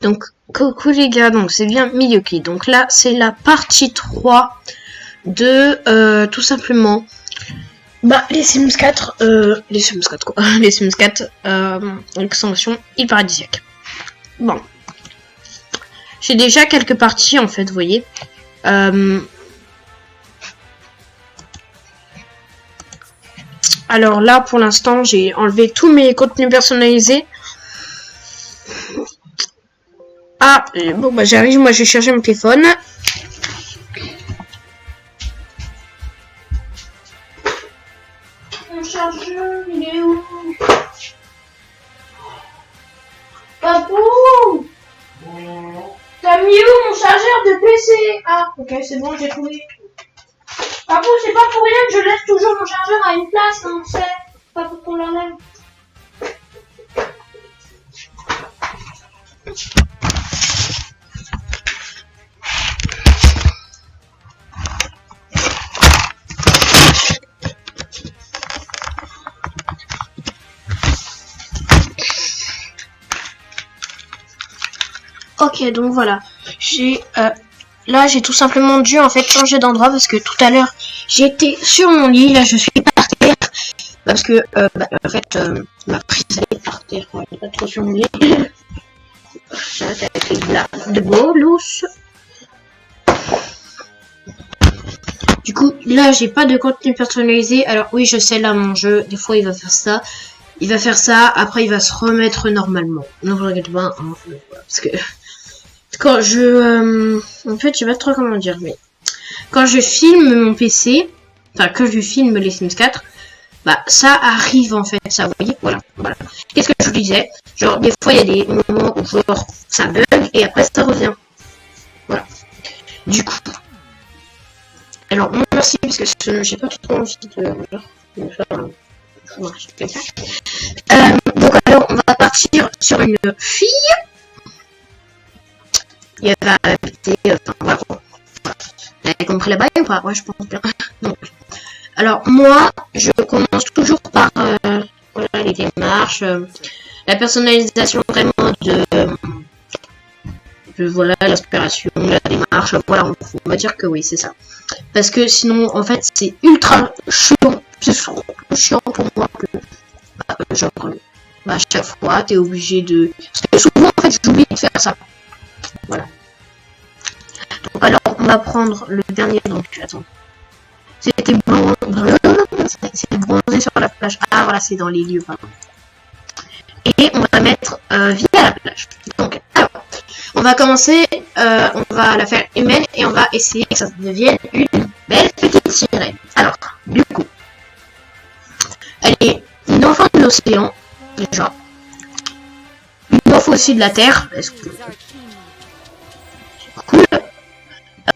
Donc, coucou les gars, donc c'est bien Miyuki. Donc là, c'est la partie 3 de tout simplement les Sims 4, les Sims 4 quoi, les Sims 4 extension île paradisiaque. Bon, j'ai déjà quelques parties en fait, vous voyez. Alors là, pour l'instant, j'ai enlevé tous mes contenus personnalisés. Ah, bon bah j'arrive, moi j'ai cherché mon téléphone. Mon chargeur, il est où? Papou, t'as mis où mon chargeur de PC? Ah, ok, c'est bon, j'ai trouvé. Papou, c'est pas pour rien que je laisse toujours mon chargeur à une place, hein, c'est pas pour qu'on l'enlève. Ok, donc voilà, là j'ai tout simplement dû en fait changer d'endroit parce que tout à l'heure j'étais sur mon lit, là je suis par terre parce que en fait ma prise est par terre, ouais, pas trop sur mon lit. Avec les glaces de bolus. Du coup là j'ai pas de contenu personnalisé. Alors oui, je sais, là mon jeu des fois il va faire ça. Il va faire ça, après il va se remettre normalement. Ne vous regardez pas, hein, parce que quand je... en fait, je sais pas trop comment dire, mais... Quand je filme mon PC, enfin, que je filme les Sims 4, bah, ça arrive, en fait, ça, vous voyez, voilà. Qu'est-ce que je vous disais? Genre, des fois, il y a des moments où, genre, ça bug, et après, ça revient. Voilà. Du coup... Alors, merci, parce que j'ai pas trop envie de faire... donc, alors, on va partir sur une fille... Il va habiter, enfin voilà. Vous avez compris la baille ou pas? Ouais, je pense bien. Donc, alors moi, je commence toujours par voilà, les démarches, la personnalisation vraiment de voilà, l'inspiration, la démarche, voilà, on va dire que oui, c'est ça. Parce que sinon, en fait, c'est ultra chiant, c'est chiant pour moi que genre, à chaque fois, t'es obligé de... Parce que souvent, en fait, j'oublie de faire ça. Voilà. Donc alors on va prendre le dernier, donc attends. C'était bronzé sur la plage. Ah voilà, c'est dans les lieux, pardon. Et on va mettre via la plage. Donc alors, on va commencer, on va la faire humaine et on va essayer que ça devienne une belle petite sirène. Alors, du coup, elle est une enfant de l'océan, déjà. Une enfant aussi de la terre, parce que cool.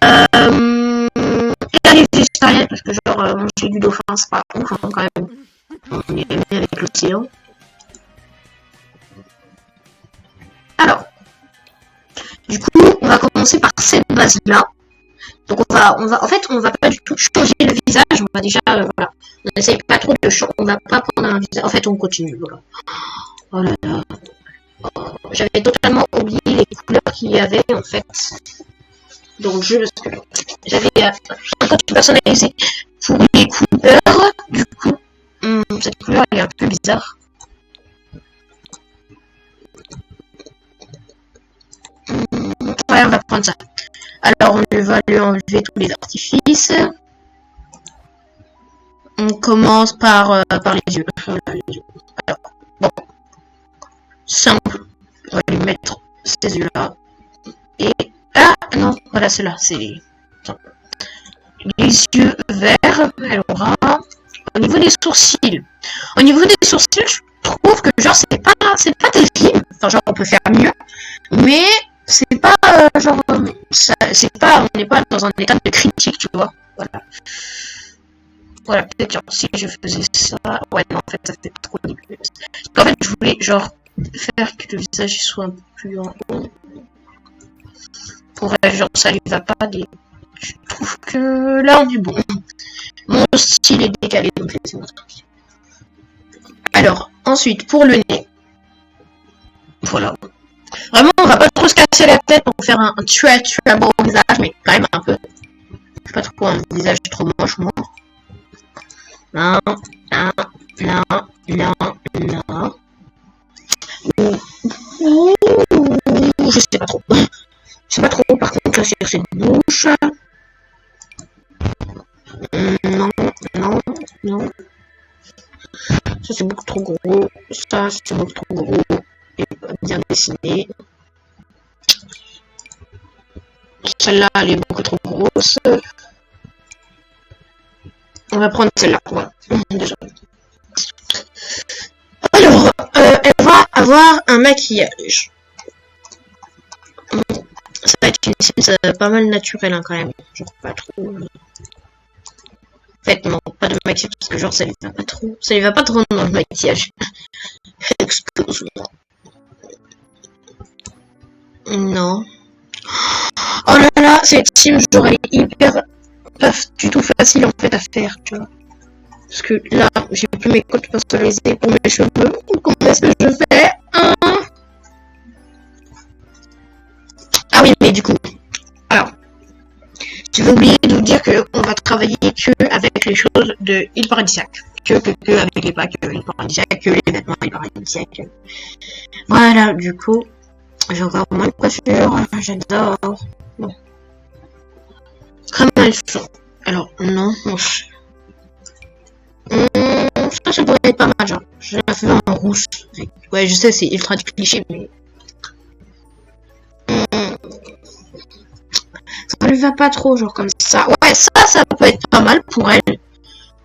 Elle est végétarienne parce que genre manger du dauphin c'est pas ouf, hein, quand même. On est aimé avec l'océan. Alors, du coup, on va commencer par cette base là. Donc on va en fait on va pas du tout changer le visage, on va déjà voilà. On essaye pas trop de changer, on va pas prendre un visage. En fait on continue, voilà. Oh là là. Oh, j'avais totalement oublié les couleurs qu'il y avait en fait. Donc j'avais un contenu personnalisé pour les couleurs. Du coup, cette couleur elle est un peu bizarre. Ouais, on va prendre ça. Alors on va lui enlever tous les artifices. On commence par les yeux. Alors, bon, simple. On va lui mettre ces yeux là. Et ah non, voilà ceux-là, c'est les yeux verts. Elle aura au niveau des sourcils. Au niveau des sourcils, je trouve que genre c'est pas terrible. Enfin genre on peut faire mieux, mais c'est pas genre c'est pas, on n'est pas dans un état de critique, tu vois. Voilà, peut-être genre si je faisais ça, ouais non en fait ça fait trop dégueu. En fait je voulais genre faire que le visage soit un peu plus en haut. Pour elle, genre ça lui va pas des... Je trouve que là on est bon. Mon style est décalé, donc laissez-moi tranquille. Alors, ensuite, pour le nez. Voilà. Vraiment, on va pas trop se casser la tête pour faire un très très beau visage, mais quand même un peu. Je sais pas trop, un visage trop moche, moi. Non, non, non, non, non. Je sais pas trop. Je sais pas trop, par contre, là, sur cette bouche. Non, non, non. Ça, c'est beaucoup trop gros. Ça, c'est beaucoup trop gros. Et pas bien dessiné. Celle-là, elle est beaucoup trop grosse. On va prendre celle-là, voilà. Déjà. Alors, elle va avoir un maquillage. Ça va être une Sims pas mal naturelle, hein, quand même. Genre, pas trop. En fait, non, pas de maquillage, parce que genre, ça lui va pas trop. Ça lui va pas trop dans le maquillage. Excuse-moi. Non. Oh là là, cette Sims, j'aurais hyper pas du tout facile en fait à faire, tu vois. Parce que là, j'ai plus mes codes personnalisés pour mes cheveux. Comment est-ce que je fais, hein? Ah oui, mais du coup, alors, j'avais oublié de vous dire qu'on va travailler que avec les choses de île paradisiaque. Que avec les packs île paradisiaque, que les vêtements île paradisiaque. Voilà, du coup, j'ai encore moins de coiffure. J'adore. Bon. Comme elles sont. Alors, non, ça pourrait être pas mal, genre. Je la fais en rouge. Ouais, je sais, c'est ultra cliché, mais. Ça lui va pas trop, genre comme ça. Ouais, ça peut être pas mal pour elle.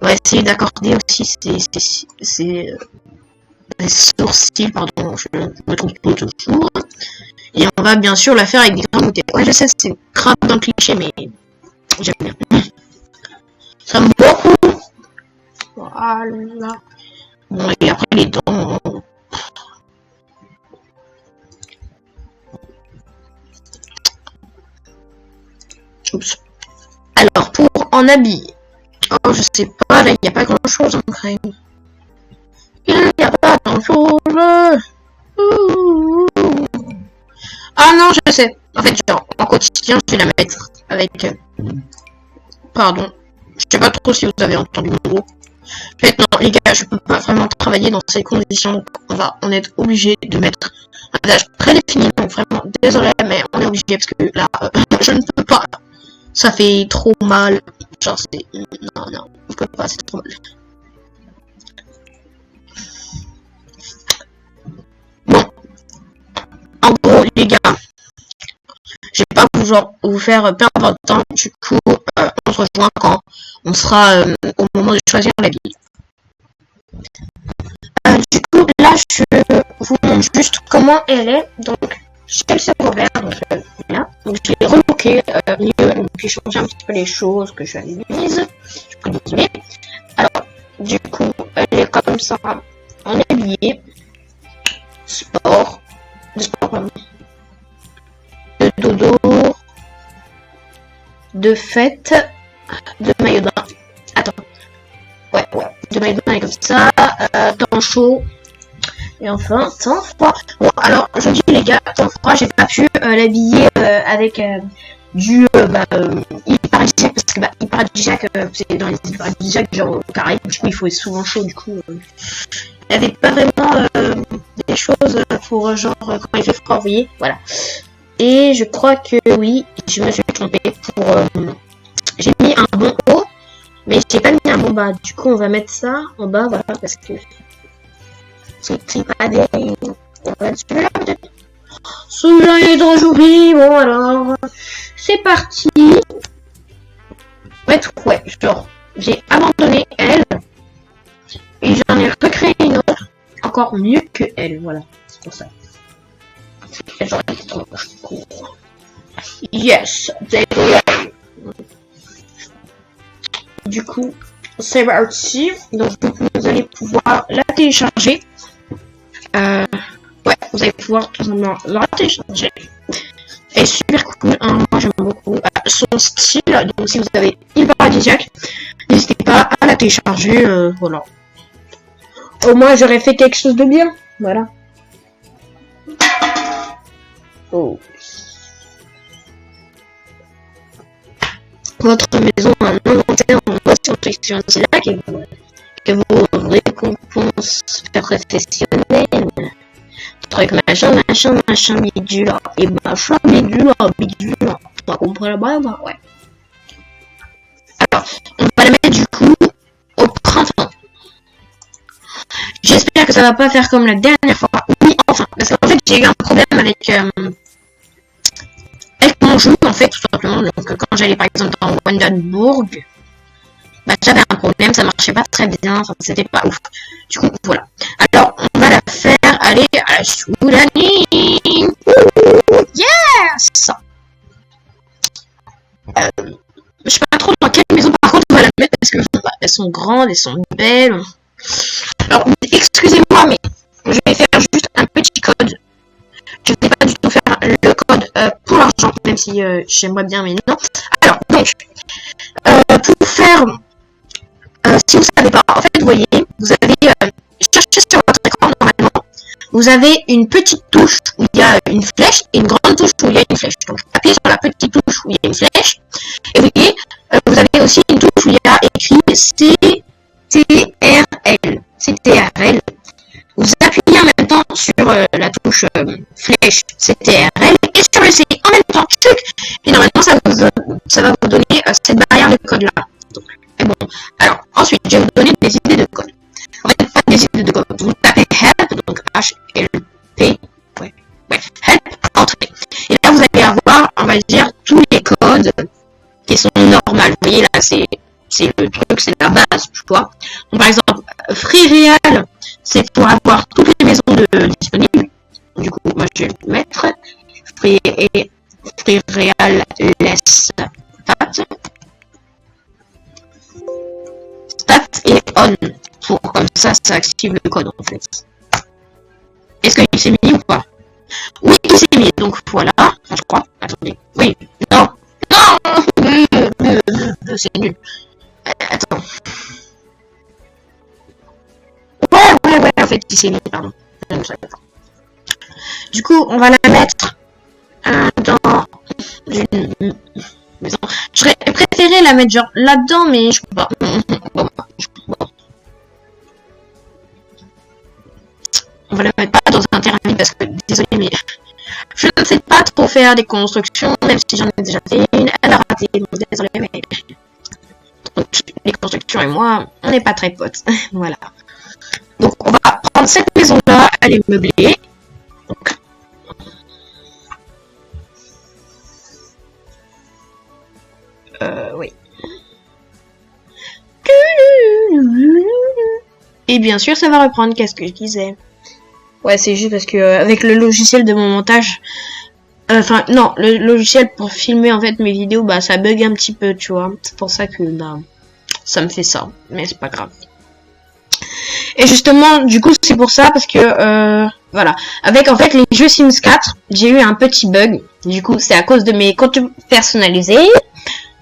On va essayer d'accorder aussi ses sourcils, pardon, je me trompe toujours. Et on va bien sûr la faire avec des grains de ouais, je sais, c'est grave dans le cliché, mais j'aime bien. Ça me beaucoup. Voilà. Bon, et après les dents. Oups. Alors, pour en habiller. Oh, je sais pas, là, il n'y a pas grand chose en crème. Il n'y a pas grand chose. Ah non, je sais. En fait, genre, en quotidien, je vais la mettre avec. Pardon. Je sais pas trop si vous avez entendu mon gros. En fait, non, les gars, je peux pas vraiment travailler dans ces conditions. Donc, on est obligé de mettre un visage très défini. Donc, vraiment, désolé, mais on est obligé parce que là, je ne peux pas. Ça fait trop mal. Genre, c'est. Non, non, je peux pas, c'est trop mal. Bon. En gros, les gars, je vais pas vous faire perdre votre temps. Du coup, on se rejoint quand on sera au moment de choisir la ville. Du coup, là, je vous montre juste comment elle est. Donc, j'ai le cerveau vert, donc là. Donc, je l'ai relooké mieux, donc j'ai changé un petit peu les choses que je avais mises. Je peux continuer. Alors, du coup, elle est comme ça, en habillé, sport, de dodo, de fête, de maillot de bain. Attends. Ouais, de maillot de bain comme ça, temps chaud. Et enfin, temps froid. Bon, alors, je dis les gars, temps froid, j'ai pas pu l'habiller avec du île paradisiaque, parce que île paradisiaque, c'est dans les îles paradisiaques, genre au Caraïbes, du coup, il faut être souvent chaud, du coup. Il n'y avait pas vraiment des choses pour genre quand il fait froid, vous voyez, voilà. Et je crois que oui, je me suis trompée pour... j'ai mis un bon haut, mais j'ai pas mis un bon bas. Du coup, on va mettre ça en bas, voilà, parce que... c'est pas des... celui-là, peut-être. Celui-là, il est trop joli. Bon, alors... c'est parti. Ouais, genre... j'ai abandonné elle. Et j'en ai recréé une autre. Encore mieux que elle, voilà. C'est pour ça. Yes, du coup, c'est parti. Donc, vous allez pouvoir la télécharger. Ouais, vous allez pouvoir tout simplement la télécharger. Elle est super cool, hein. Moi j'aime beaucoup son style. Donc, si vous avez île paradisiaque, n'hésitez pas à la télécharger. Voilà. Au moins, j'aurais fait quelque chose de bien. Voilà. Oh. Votre maison a un inventaire en motion fiction. C'est là que vos récompenses professionnelles. Truc machin, bidule. Et machin, bidule. Pas comprendre bah ouais. Alors, on va la mettre du coup au printemps. J'espère que ça va pas faire comme la dernière fois. Oui, enfin, parce qu'en fait, j'ai eu un problème avec mon jeu, en fait, tout simplement. Donc, quand j'allais par exemple dans Wanderburg, bah, j'avais un problème, ça marchait pas très bien, enfin, c'était pas ouf. Du coup, voilà. Alors, on va la faire aller à la Soudanie. Yes! Je sais pas trop dans quelle maison, par contre, on va la mettre parce que bah, elles sont grandes, elles sont belles. Alors, excusez-moi, mais je vais faire juste un petit code. Je ne vais pas du tout faire le code pour l'argent, même si j'aimerais bien, mais non. Alors, donc, pour faire, si vous ne savez pas, en fait, vous voyez, vous avez cherché sur votre écran, normalement, vous avez une petite touche où il y a une flèche et une grande touche où il y a une flèche. Donc, appuyez sur la petite touche où il y a une flèche. Et vous voyez, vous avez aussi une touche où il y a écrit CTRL. Vous appuyez en même temps sur la touche flèche CTRL et sur le C en même temps. Et normalement, ça va vous donner cette barrière de code là. Et bon, alors ensuite, je vais vous donner des idées de code. En fait, pas des idées de code. Vous tapez help, donc H-L-P, ouais, help, entrée. Et là, vous allez avoir, on va dire, tous les codes qui sont normaux. Vous voyez là, c'est le truc, c'est la base, tu vois. Donc, par exemple, FreeReal, c'est pour avoir toutes les maisons disponibles. Du coup, moi, je vais le mettre. FreeReal less stat et on. Pour comme ça active le code, en fait. Est-ce qu'il s'est mis ou pas? Oui, il s'est mis. Donc, voilà. Enfin, je crois. Attendez. Oui. Non. C'est nul. Attends. Ouais, en fait, il s'est mis, pardon. Du coup, on va la mettre dans une maison. J'aurais préféré la mettre genre là-dedans, mais je peux pas. Bon. On va la mettre pas dans un terrain vide parce que, désolé, mais je ne sais pas trop faire des constructions, même si j'en ai déjà fait une. Elle a raté, donc désolé, mais donc, les constructions et moi, on n'est pas très potes. Voilà. Donc, on va prendre cette maison-là, elle est meublée. Donc, oui. Et bien sûr, ça va reprendre. Qu'est-ce que je disais? Ouais, c'est juste parce que avec le logiciel de mon montage, enfin non, le logiciel pour filmer en fait mes vidéos, bah ça bug un petit peu, tu vois. C'est pour ça que bah ça me fait ça, mais c'est pas grave. Et justement, du coup, c'est pour ça parce que voilà, avec en fait les jeux Sims 4, j'ai eu un petit bug. Du coup, c'est à cause de mes comptes personnalisés.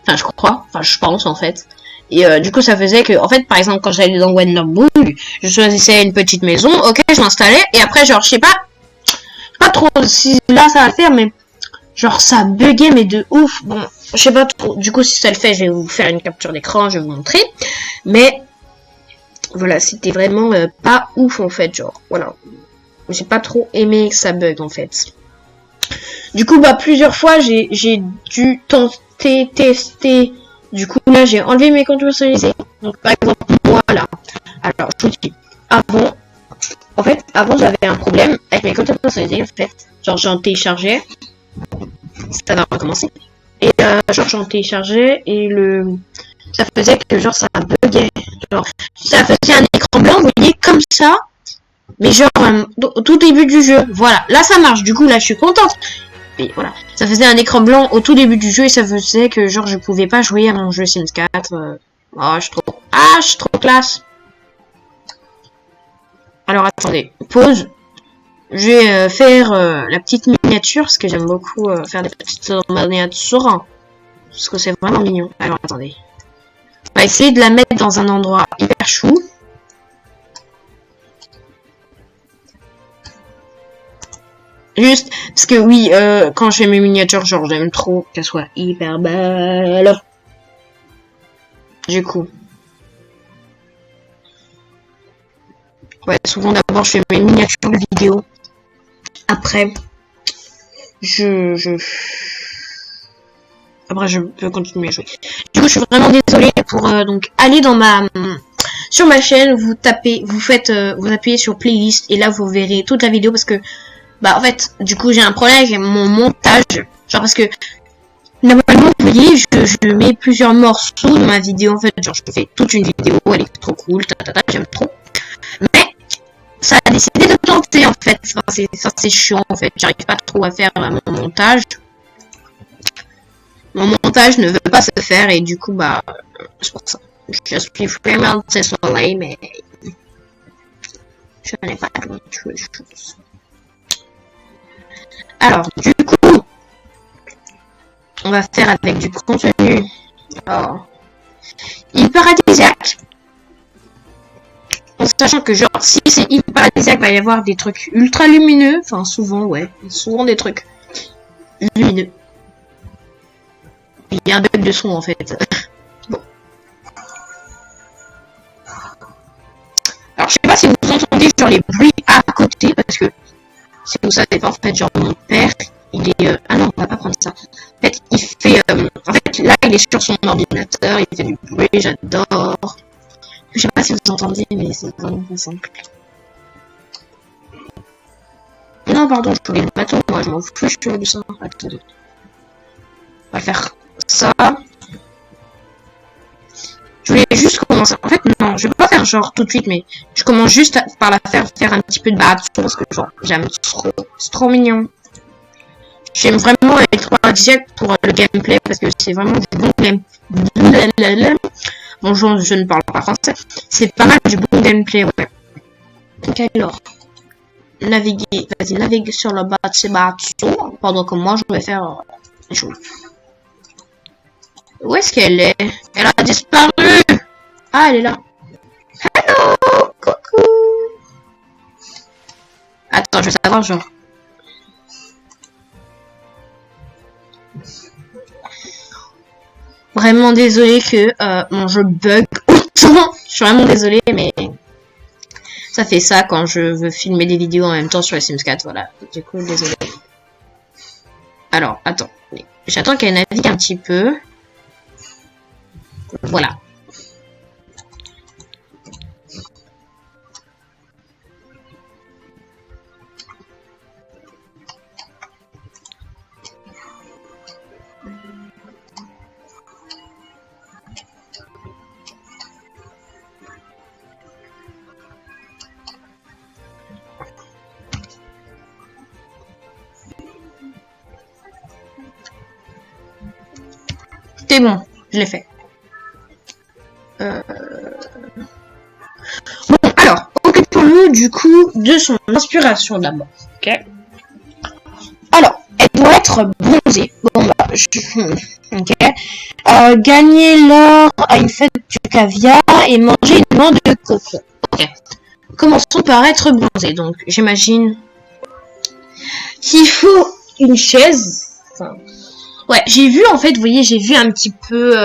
Enfin, je crois, enfin je pense en fait. Et du coup, ça faisait que, en fait, par exemple, quand j'allais dans Wanderburg, je choisissais une petite maison, ok, je m'installais, et après, genre, je sais pas trop si là ça va le faire, mais genre, ça buguait, mais de ouf. Bon, je sais pas trop. Du coup, si ça le fait, je vais vous faire une capture d'écran, je vais vous montrer. Mais, voilà, c'était vraiment pas ouf, en fait, genre, voilà. J'ai pas trop aimé que ça bug, en fait. Du coup, bah, plusieurs fois, j'ai dû tenter, tester. Du coup, là, j'ai enlevé mes comptes personnalisés. Donc, par exemple, moi, là. Alors, je vous dis, avant, j'avais un problème avec mes comptes personnalisés, en fait. Genre, j'en téléchargeais. Ça va recommencer. Et, genre, j'en téléchargeais et ça faisait que, genre, ça buguait. Genre, ça faisait un écran blanc, vous voyez, comme ça. Mais genre, au tout début du jeu. Voilà. Là, ça marche. Du coup, là, je suis contente. Et voilà, ça faisait un écran blanc au tout début du jeu et ça faisait que genre je pouvais pas jouer à mon jeu Sims 4. Oh, je suis trop classe. Alors attendez, pause. Je vais faire la petite miniature parce que j'aime beaucoup faire des petites miniatures parce que c'est vraiment mignon. Alors attendez, on va essayer de la mettre dans un endroit hyper chou. Juste, parce que oui, quand je fais mes miniatures, genre, j'aime trop qu'elles soient hyper belles. Du coup. Ouais, souvent d'abord, je fais mes miniatures de vidéo. Après, après, je peux continuer à jouer. Du coup, je suis vraiment désolée pour, donc, aller dans sur ma chaîne, vous tapez, vous appuyez sur playlist, et là, vous verrez toute la vidéo, parce que, bah, en fait, du coup, j'ai un problème avec mon montage. Genre, parce que, normalement, vous voyez, je mets plusieurs morceaux dans ma vidéo, en fait. Genre, je fais toute une vidéo, elle est trop cool, j'aime trop. Mais, ça a décidé de planter, en fait. Enfin, c'est chiant, en fait. J'arrive pas trop à faire mon montage. Mon montage ne veut pas se faire, et du coup, bah, c'est pour ça. Je suis vraiment désolée, mais je n'ai pas d'autre chose. Alors, du coup, on va faire avec du contenu hyper paradisiaque. En sachant que, genre, si c'est hyper paradisiaque, il va y avoir des trucs ultra lumineux. Enfin, souvent, ouais. Souvent des trucs lumineux. Il y a un bug de son, en fait. Bon. Alors, je sais pas si vous entendez, genre, les bruits à côté, parce que si vous savez pas, en fait, genre, mon père, il est... ah non, on va pas prendre ça. En fait, il fait... en fait, là, il est sur son ordinateur, il fait du bruit, j'adore. Je sais pas si vous entendez, mais c'est vraiment simple. Non, pardon, je voulais le bateau, moi, je m'en fous, je fais de ça. Attendez. On va faire ça. Je voulais juste commencer. En fait, non, je vais pas faire genre tout de suite, mais je commence juste par la faire un petit peu de bateau, parce que genre, j'aime trop. C'est trop mignon. J'aime vraiment être paradisiaque pour le gameplay, parce que c'est vraiment du bon gameplay. Bonjour, je ne parle pas français. C'est pas mal du bon gameplay, ouais. Donc alors, naviguer, vas-y, navigue sur le bas de ces bateaux, pendant que moi, je vais faire les choses. Où est-ce qu'elle est? Elle a disparu! Ah, elle est là. Hello! Coucou! Attends, je veux savoir, genre. Vraiment désolé que mon jeu bug autant. Je suis vraiment désolée, mais ça fait ça quand je veux filmer des vidéos en même temps sur les Sims 4, voilà. Du coup, désolé. Alors, attends. J'attends qu'elle navigue un petit peu. Voilà. C'est bon, je l'ai fait. Bon, alors, occupons-nous du coup de son inspiration d'abord, ok? Alors, elle doit être bronzée. Bon, bah, ok. Gagner l'or à une fête du caviar et manger une noix de coco. Ok. Commençons par être bronzée. Donc, j'imagine qu'il faut une chaise. Enfin, ouais, j'ai vu en fait, vous voyez, j'ai vu un petit peu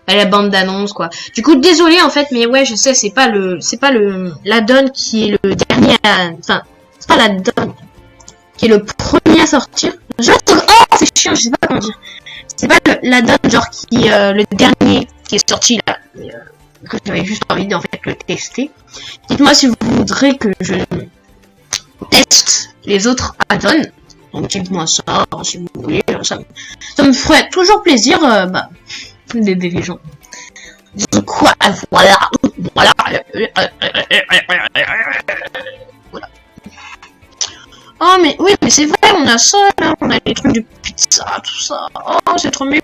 la bande d'annonce quoi. Du coup, désolé en fait, mais ouais, je sais, c'est pas la donne qui est le dernier, enfin, c'est pas la donne qui est le premier à sortir. Oh, c'est chiant, je sais pas comment dire. C'est pas la donne genre qui le dernier qui est sorti là. Que j'avais juste envie en fait le tester. Dites-moi si vous voudrez que je teste les autres add-ons. Donc dites-moi ça si vous voulez. Ça me ferait toujours plaisir d'aider les gens. Donc voilà. Oh mais oui, mais c'est vrai, on a ça là, on a des trucs de pizza, tout ça. Oh, c'est trop mémé.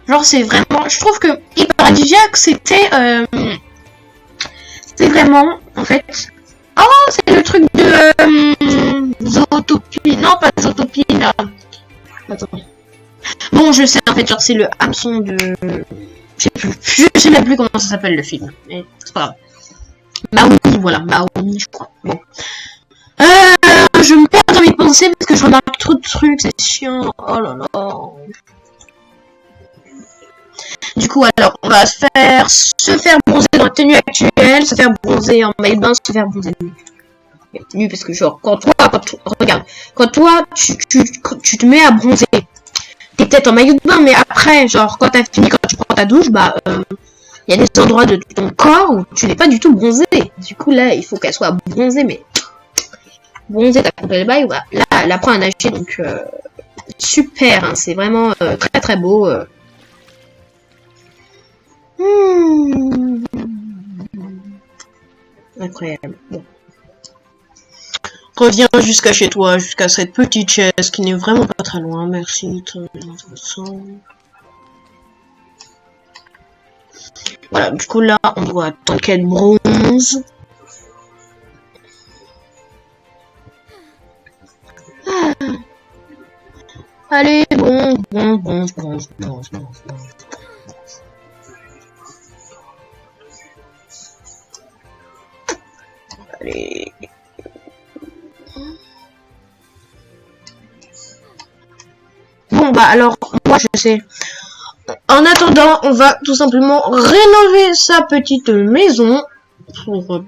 Genre c'est vraiment, je trouve que Hyperadiac c'était vraiment en fait. Oh, c'est le truc de Zootopie. Non, pas Zootopie là. Attends. Bon, je sais en fait, genre c'est le hameçon de. Je sais même plus comment ça s'appelle le film. Mais c'est pas grave. Maoni, voilà, Maoni, je crois. Bon. Je me avancer parce que je remarque trop de trucs, c'est chiant. Oh là là. Du coup, alors, on va se faire bronzer dans la tenue actuelle, se faire bronzer en maillot de bain, se faire bronzer nu, parce que genre, regarde, quand toi, tu te mets à bronzer, t'es peut-être en maillot de bain, mais après, genre, quand t'as fini, quand tu prends ta douche, bah, il y a des endroits de ton corps où tu n'es pas du tout bronzé. Du coup, là, il faut qu'elle soit bronzée, mais bronzée, t'as compris le bail, bah, là, elle apprend à nager, donc, super, hein, c'est vraiment très très beau. Incroyable. Bon. Reviens jusqu'à chez toi, jusqu'à cette petite chaise qui n'est vraiment pas très loin. Merci. Très intéressant. Voilà, du coup là, on doit attendre qu'elle bronze. Ah. Allez, bronze. Allez. Bon bah alors, moi je sais. En attendant, on va tout simplement rénover sa petite maison pour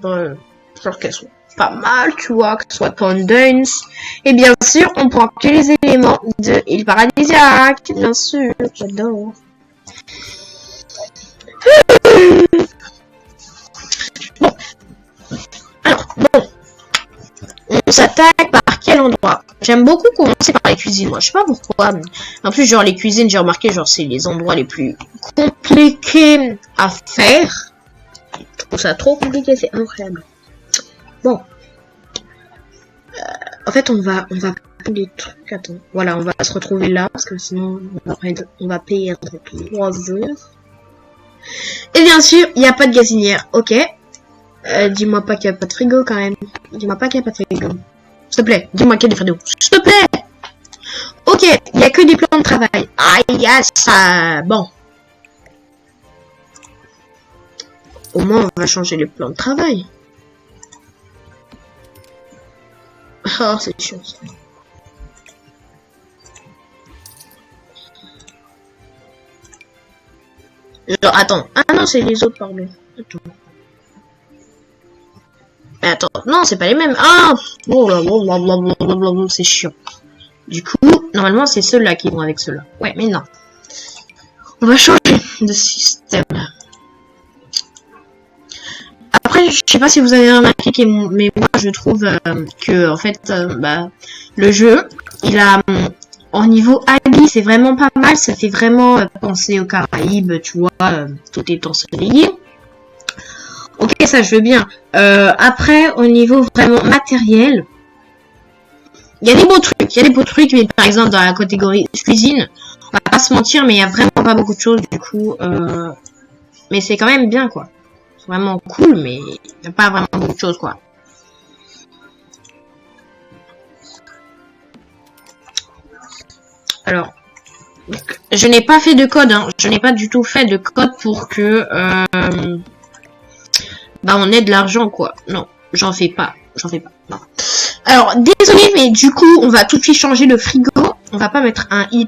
qu'elle soit pas mal, tu vois, que ce soit tendance. Et bien sûr, on prend que les éléments de île paradisiaque, bien sûr, j'adore. Bon. Alors, bon. On s'attaque par quel endroit? J'aime beaucoup commencer par les cuisines, moi, je sais pas pourquoi. Mais... En plus, genre, les cuisines, j'ai remarqué, genre, c'est les endroits les plus compliqués à faire. Je trouve ça trop compliqué, c'est incroyable. Bon. En fait, on va prendre des trucs, attends. Voilà, on va se retrouver là, parce que sinon, on va payer 3 heures. Et bien sûr, il n'y a pas de gazinière, ok. Dis-moi pas qu'il n'y a pas de frigo, quand même. Dis-moi pas qu'il n'y a pas de frigo. S'il te plaît, dis-moi qu'il y a des frigos. S'il te plaît. Ok, il n'y a que des plans de travail. Ah, yes, bon. Au moins, on va changer les plans de travail. Oh, c'est chiant, ça. Genre, attends. Ah non, c'est les autres, pardon. Attends. Mais attends, non, c'est pas les mêmes. Ah, oh c'est chiant. Du coup, normalement, c'est ceux-là qui vont avec ceux-là. Ouais, mais non. On va changer de système. Après, je sais pas si vous avez remarqué, mais moi, je trouve que, en fait, bah, le jeu, il a, en niveau habit, c'est vraiment pas mal. Ça fait vraiment penser aux Caraïbes, tu vois, tout est ensoleillé. Ok, ça je veux bien. Après, au niveau vraiment matériel, il y a des beaux trucs, mais par exemple dans la catégorie cuisine, on va pas se mentir, mais il y a vraiment pas beaucoup de choses du coup. Mais c'est quand même bien quoi. C'est vraiment cool, mais il n'y a pas vraiment beaucoup de choses quoi. Alors, je n'ai pas fait de code, hein. Je n'ai pas du tout fait de code pour que bah on ait de l'argent quoi. Non, j'en fais pas. Non. Alors désolé mais du coup on va tout de suite changer le frigo. On va pas mettre un i.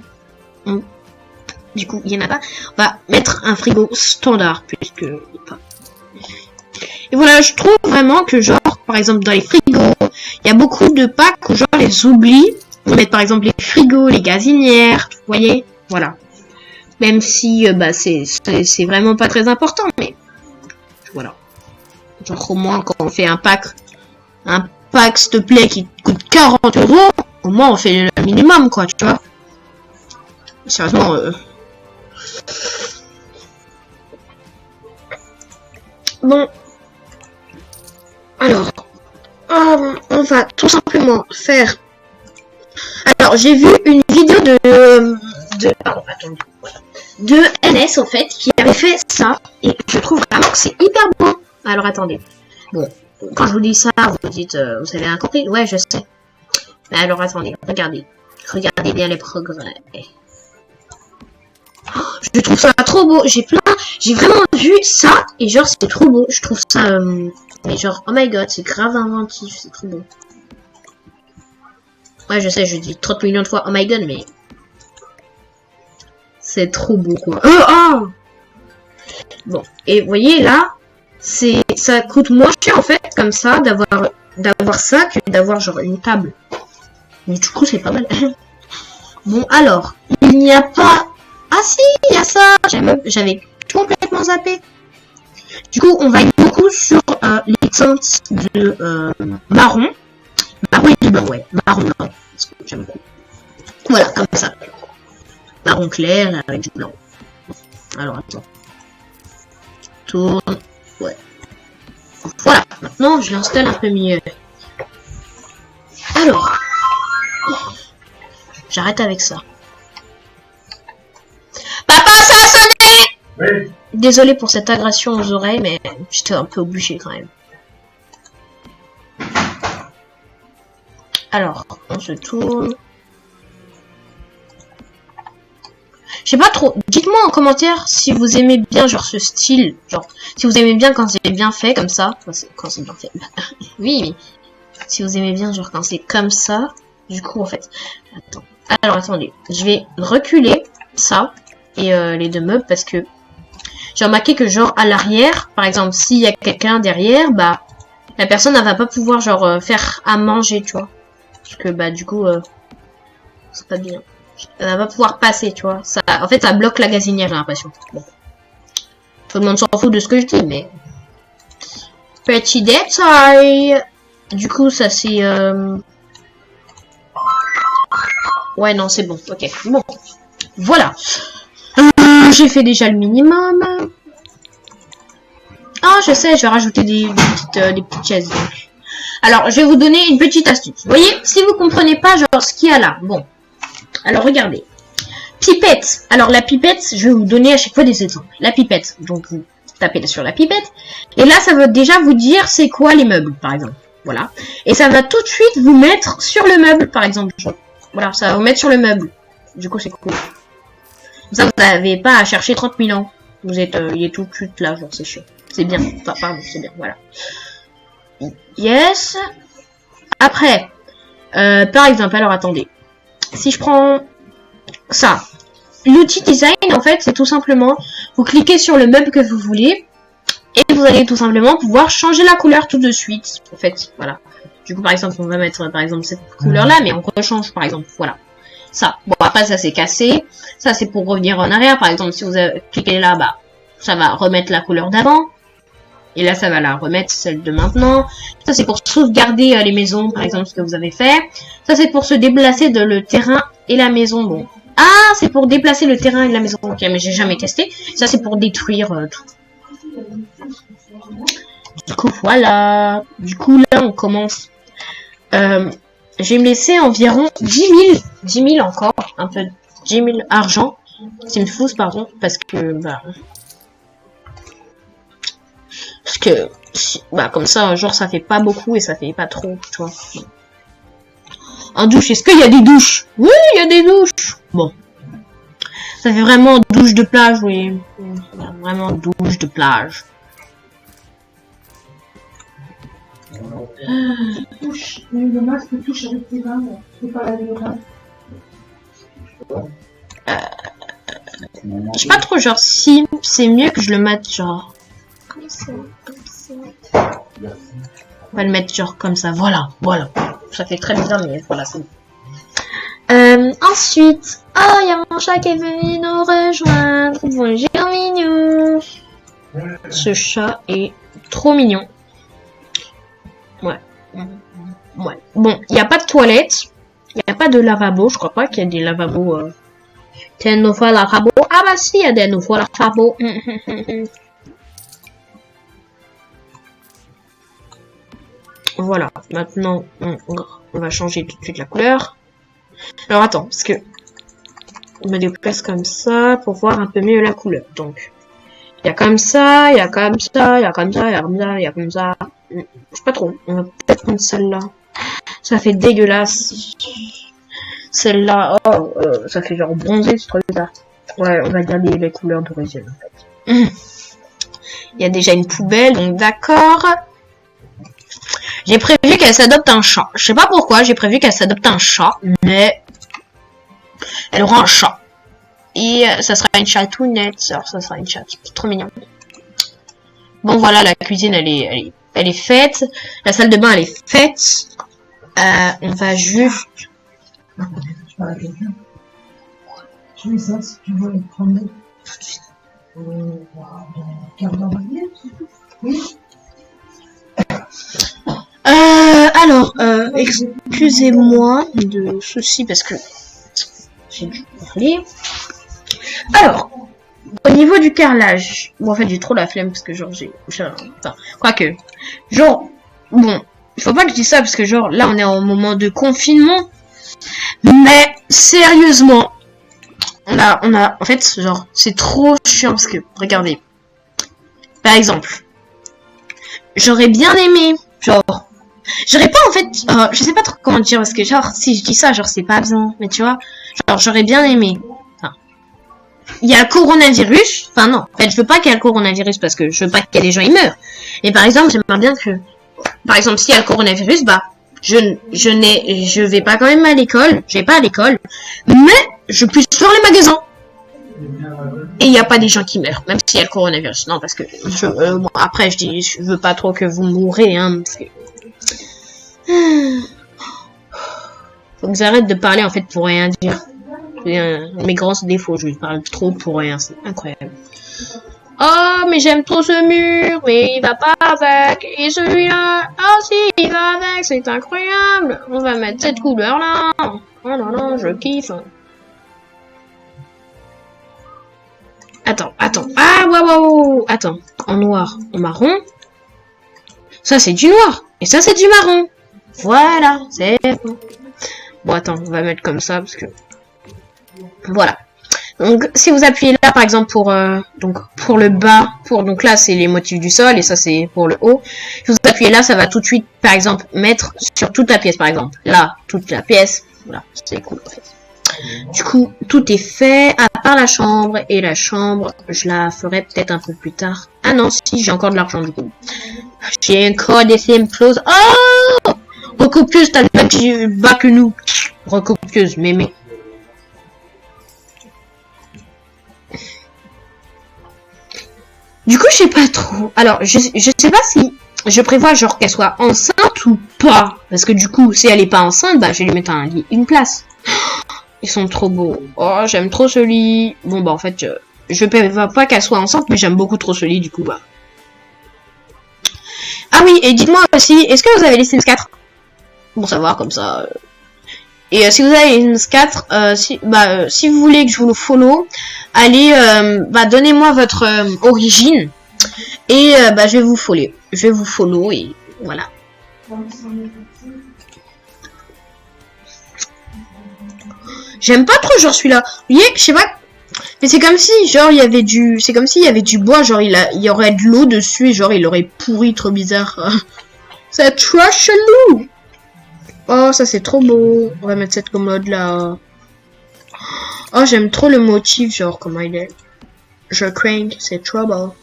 Du coup il y en a pas. On va mettre un frigo standard puisque et voilà, je trouve vraiment que genre par exemple dans les frigos, il y a beaucoup de packs où genre les oublie. On va mettre par exemple les frigos, les gazinières, vous voyez, voilà. Même si bah c'est vraiment pas très important mais voilà. Genre au moins quand on fait un pack s'il te plaît qui coûte 40 €, au moins on fait le minimum quoi, tu vois. Sérieusement bon alors on va tout simplement faire. Alors j'ai vu une vidéo de NS en fait qui avait fait ça et je trouve vraiment que c'est hyper bon. Alors attendez. Bon, quand je vous dis ça, vous dites, vous avez un compris? Ouais, je sais. Mais alors attendez, regardez bien les progrès. Oh, je trouve ça trop beau. J'ai vraiment vu ça et genre c'est trop beau. Je trouve ça, mais genre oh my god, c'est grave inventif, c'est trop beau. Ouais, je sais, je dis 30 millions de fois oh my god, mais c'est trop beau, quoi. Oh. Bon, et vous voyez, là, ça coûte moins cher, en fait, comme ça, d'avoir ça que d'avoir, genre, une table. Mais du coup, c'est pas mal. Bon, alors, il n'y a pas... Ah si, il y a ça. J'avais complètement zappé. Du coup, on va être beaucoup sur les teintes de marron. Marron et du blanc, ouais. Marron, parce que j'aime beaucoup. Voilà, comme ça. Marron clair avec du blanc. Alors, attends. Tourne. Ouais. Voilà. Maintenant, je l'installe un peu mieux. Alors. J'arrête avec ça. Papa, ça a sonné! Oui. Désolé pour cette agression aux oreilles, mais j'étais un peu obligé quand même. Alors, on se tourne. Je sais pas trop. Dites-moi en commentaire si vous aimez bien genre ce style, genre si vous aimez bien quand c'est bien fait comme ça. Quand c'est bien fait. Oui, oui. Si vous aimez bien genre quand c'est comme ça. Du coup en fait. Attends. Alors attendez. Je vais reculer ça et les deux meubles parce que j'ai remarqué que genre à l'arrière, par exemple, s'il y a quelqu'un derrière, bah la personne elle va pas pouvoir genre faire à manger, tu vois. Parce que bah du coup c'est pas bien. Elle va pas pouvoir passer, tu vois. Ça, en fait, ça bloque la gazinière, j'ai l'impression. Bon. Tout le monde s'en fout de ce que je dis, mais... Petit détail. Du coup, ça c'est... Ouais, non, c'est bon. Ok, bon. Voilà. J'ai fait déjà le minimum. Ah, je sais, je vais rajouter des petites chaises. Donc. Alors, je vais vous donner une petite astuce. Vous voyez, si vous comprenez pas, genre, ce qu'il y a là. Bon. Alors, regardez. Pipette. Alors, la pipette, je vais vous donner à chaque fois des exemples. La pipette. Donc, vous tapez sur la pipette. Et là, ça va déjà vous dire c'est quoi les meubles, par exemple. Voilà. Et ça va tout de suite vous mettre sur le meuble, par exemple. Voilà, ça va vous mettre sur le meuble. Du coup, c'est cool. Comme ça, vous n'avez pas à chercher 30 000 ans. Vous êtes, il est tout de suite là, genre, c'est chiant. C'est bien. Enfin, pardon, c'est bien, voilà. Yes. Après, par exemple, alors, attendez. Si je prends ça, l'outil design, en fait, c'est tout simplement, vous cliquez sur le meuble que vous voulez, et vous allez tout simplement pouvoir changer la couleur tout de suite, en fait, voilà. Du coup, par exemple, on va mettre, par exemple, cette couleur-là, mais on rechange, par exemple, voilà. Ça. Bon, après, ça, c'est cassé. Ça, c'est pour revenir en arrière. Par exemple, si vous cliquez là, bah, ça va remettre la couleur d'avant. Et là, ça va la remettre celle de maintenant. Ça, c'est pour sauvegarder les maisons, par exemple, ce que vous avez fait. Ça, c'est pour se déplacer de le terrain et la maison. Bon. Ah, c'est pour déplacer le terrain et la maison. Ok, mais j'ai jamais testé. Ça, c'est pour détruire tout. Du coup, voilà. Du coup, là, on commence. Je vais me laisser environ 10 000 encore. Un peu 10 000 argent. Simfous, pardon. Parce que, bah... Parce que, bah, comme ça, genre, ça fait pas beaucoup et ça fait pas trop, tu vois. En douche, est-ce qu'il y a des douches? Oui, il y a des douches. Bon. Ça fait vraiment douche de plage, oui. Vraiment douche de plage. Touche. Le masque touche avec tes mains, c'est pas la même. Je sais pas trop, genre, si c'est mieux que je le mette, genre... Comme ça. On va le mettre genre comme ça, voilà. Ça fait très bizarre, mais voilà, c'est bon. Ensuite, oh, il y a mon chat qui est venu nous rejoindre. Bonjour, mignon. Ce chat est trop mignon. Ouais. Bon, il n'y a pas de toilette. Il n'y a pas de lavabo. Je crois pas qu'il y a des lavabos. Des nouveaux lavabos. Ah bah si, il y a des nouveaux lavabos. Voilà, maintenant on va changer tout de suite la couleur. Alors attends, parce que on me déplace comme ça pour voir un peu mieux la couleur. Donc, il y a comme ça, il y a comme ça, il y a comme ça, il y a comme ça, il y a comme ça. Je sais pas trop, on va peut-être prendre celle-là. Ça fait dégueulasse. Celle-là, oh, ça fait genre bronzé ce truc-là. Ouais, on va garder les couleurs d'origine en fait. Il y a déjà une poubelle, donc d'accord. J'ai prévu qu'elle s'adopte un chat. Je sais pas pourquoi, j'ai prévu qu'elle s'adopte un chat, mais elle aura un chat. Et ça sera une chatounette, ça sera une chatte. C'est trop mignon. Bon voilà, la cuisine elle est faite. La salle de bain elle est faite. On va juste... Je parle à quelqu'un. Je fais ça si tu veux prendre tout de suite. Dans un quart d'heure, oui. Alors, excusez-moi de ceci parce que j'ai dû parler. Alors, au niveau du carrelage, bon en fait j'ai trop la flemme parce que genre enfin, quoique, genre, bon, il faut pas que je dise ça parce que genre là on est en moment de confinement, mais sérieusement, on a, en fait, genre, c'est trop chiant parce que, regardez, par exemple, j'aurais bien aimé, genre, j'aurais pas en fait, je sais pas trop comment dire parce que genre, si je dis ça, genre c'est pas bien, mais tu vois, genre j'aurais bien aimé. Il y a le coronavirus, enfin non, en fait je veux pas qu'il y ait le coronavirus parce que je veux pas qu'il y ait des gens ils meurent. Et par exemple j'aimerais bien que, par exemple s'il y a le coronavirus, bah je vais pas quand même à l'école, je vais pas à l'école, mais je puisse faire les magasins. Et il y a pas des gens qui meurent, même s'il y a le coronavirus. Non parce que bon, après je dis je veux pas trop que vous mourrez hein parce que faut que j'arrête de parler en fait pour rien dire. Mes grands défauts, je parle trop pour rien, c'est incroyable. Oh, mais j'aime trop ce mur, mais il va pas avec. Et celui-là, oh si, il va avec, c'est incroyable. On va mettre cette couleur-là. Oh non, non, je kiffe. Attends. Ah, waouh, attends. En noir, en marron. Ça, c'est du noir. Et ça, c'est du marron. Voilà, c'est bon. Bon, attends, on va mettre comme ça, parce que... Voilà. Donc, si vous appuyez là, par exemple, pour le bas, donc là, c'est les motifs du sol, et ça, c'est pour le haut. Si vous appuyez là, ça va tout de suite, par exemple, mettre sur toute la pièce, par exemple. Là, toute la pièce. Voilà, c'est cool, en fait. Du coup, tout est fait, à part la chambre, et la chambre, je la ferai peut-être un peu plus tard. Ah non, si, j'ai encore de l'argent, du coup. J'ai encore des simples. Oh! Recopieuse, t'as le même petit bas que nous. Recopieuse, mémé. Du coup, je sais pas trop. Alors, je sais pas si je prévois genre qu'elle soit enceinte ou pas. Parce que du coup, si elle est pas enceinte, bah je vais lui mettre une place. Ils sont trop beaux. Oh, j'aime trop ce lit. Bon, bah en fait, je prévois pas qu'elle soit enceinte, mais j'aime beaucoup trop ce lit, du coup, bah. Ah oui, et dites-moi aussi, est-ce que vous avez les Sims 4 ? Bon, savoir, comme ça... Et si vous avez les Sims 4, si vous voulez que je vous le follow, allez, donnez-moi votre origine et je vais vous follow. Je vais vous follow et voilà. J'aime pas trop genre celui-là. Vous voyez, je sais pas. Mais c'est comme si genre il y avait c'est comme s'il y avait du bois, genre il y aurait de l'eau dessus et genre il aurait pourri, trop bizarre. C'est trop chelou. Oh, ça c'est trop beau. On va mettre cette commode là. Oh, j'aime trop le motif, genre comment il est. Je crains, c'est trop beau.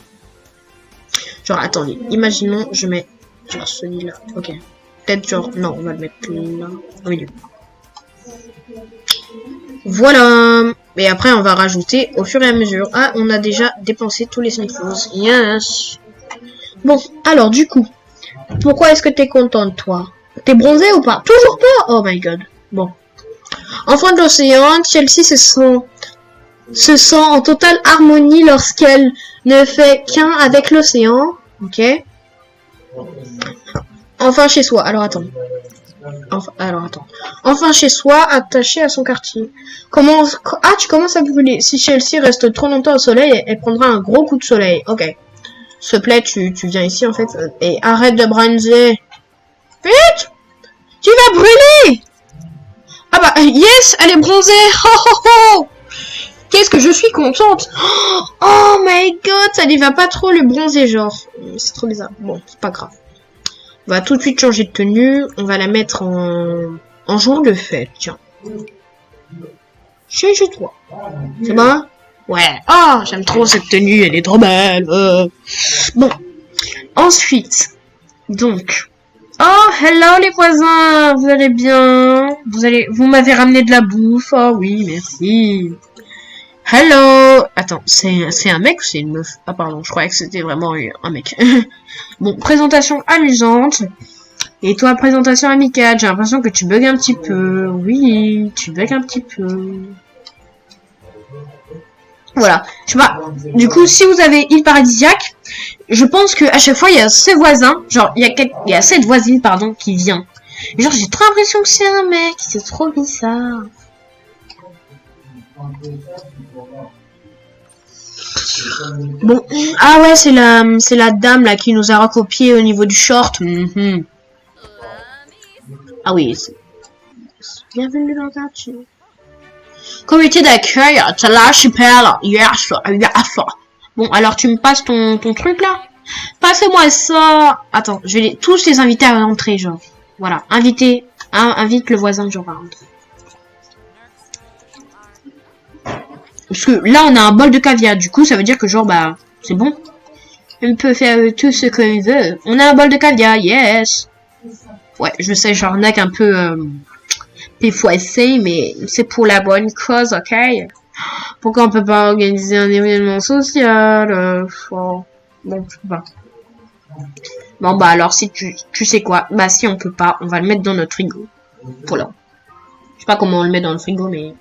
Genre, attendez, imaginons, je mets genre celui-là. Ok. Peut-être genre, non, on va le mettre là, au milieu. Voilà. Et après, on va rajouter au fur et à mesure. Ah, on a déjà dépensé tous les sniffles. Yes. Bon, alors du coup, pourquoi est-ce que t'es contente, toi? T'es bronzé ou pas? Toujours pas? Oh my god. Bon. Enfant de l'océan, Chelsea se sent en totale harmonie lorsqu'elle ne fait qu'un avec l'océan. Ok. Enfin chez soi. Alors attends. Enfin chez soi, attaché à son quartier. Tu commences à brûler. Si Chelsea reste trop longtemps au soleil, elle prendra un gros coup de soleil. Ok. S'il te plaît, tu viens ici en fait. Et arrête de bronzer. Vite! Tu vas brûler! Ah bah, yes! Elle est bronzée! Oh oh oh! Qu'est-ce que je suis contente! Oh my god! Ça lui va pas trop le bronzer, genre. C'est trop bizarre. Bon, c'est pas grave. On va tout de suite changer de tenue. On va la mettre en jour de fête, tiens. Chez toi. C'est bon? Ouais. Oh, j'aime trop cette tenue. Elle est trop belle. Bon. Ensuite, donc... Oh, hello les voisins, vous allez bien? Vous m'avez ramené de la bouffe. Oh oui, merci. Hello. Attends, c'est un mec ou c'est une meuf? Ah pardon, je croyais que c'était vraiment un mec. Bon, présentation amusante. Et toi, présentation amicale. J'ai l'impression que tu bugs un petit peu. Oui, tu bugs un petit peu. Voilà, je sais pas. Du coup, si vous avez île paradisiaque, je pense que à chaque fois il y a ce voisin, genre il y a cette voisine pardon qui vient. Et genre j'ai trop l'impression que c'est un mec, c'est trop bizarre. Bon, ah ouais, c'est la dame là qui nous a recopié au niveau du short. Ah oui, bienvenue dans un tunnel. Comité d'accueil, t'as l'archipel, yes. Bon, alors tu me passes ton truc là? Passez-moi ça. Attends, je vais tous les inviter à rentrer, genre. Voilà, invite le voisin, genre, à rentrer. Parce que là, on a un bol de caviar, du coup, ça veut dire que genre, bah, c'est bon. On peut faire tout ce qu'on veut. On a un bol de caviar, yes. Ouais, je sais, j'arnaque un peu... PFC, mais c'est pour la bonne cause, ok? Pourquoi on peut pas organiser un événement social? Bon, je peux pas. Bon, bah alors, si tu sais quoi? Bah si on peut pas, on va le mettre dans notre frigo. Voilà. Je sais pas comment on le met dans le frigo, mais...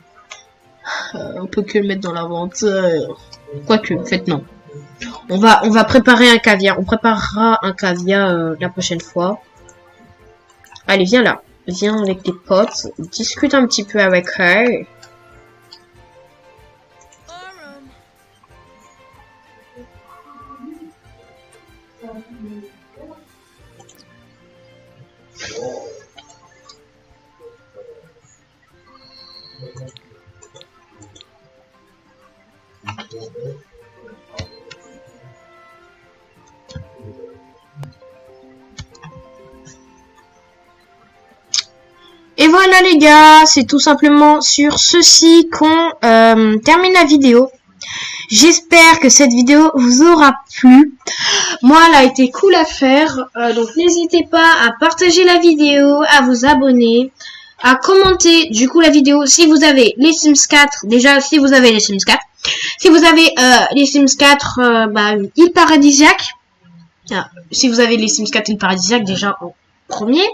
on peut que le mettre dans l'inventaire. Quoique, en fait, non. On va préparer un caviar. On préparera un caviar la prochaine fois. Allez, viens là. Viens avec tes potes, discute un petit peu avec elle. Et voilà les gars, c'est tout simplement sur ceci qu'on termine la vidéo. J'espère que cette vidéo vous aura plu. Moi, elle a été cool à faire. Donc n'hésitez pas à partager la vidéo, à vous abonner, à commenter du coup la vidéo si vous avez les Sims 4. Déjà, si vous avez les Sims 4. Si vous avez les Sims 4, île paradisiaque. Si vous avez les Sims 4 île paradisiaque, déjà... premier.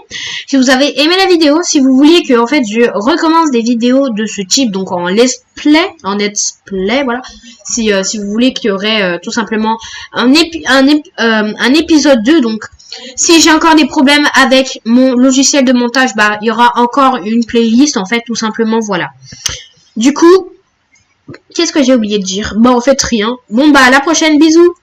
Si vous avez aimé la vidéo, si vous vouliez que en fait je recommence des vidéos de ce type, donc en let's play, voilà. Si vous voulez qu'il y aurait tout simplement un épisode 2, donc si j'ai encore des problèmes avec mon logiciel de montage, bah il y aura encore une playlist en fait, tout simplement, voilà. Du coup, qu'est-ce que j'ai oublié de dire? Bah en fait rien. Bon bah à la prochaine, bisous.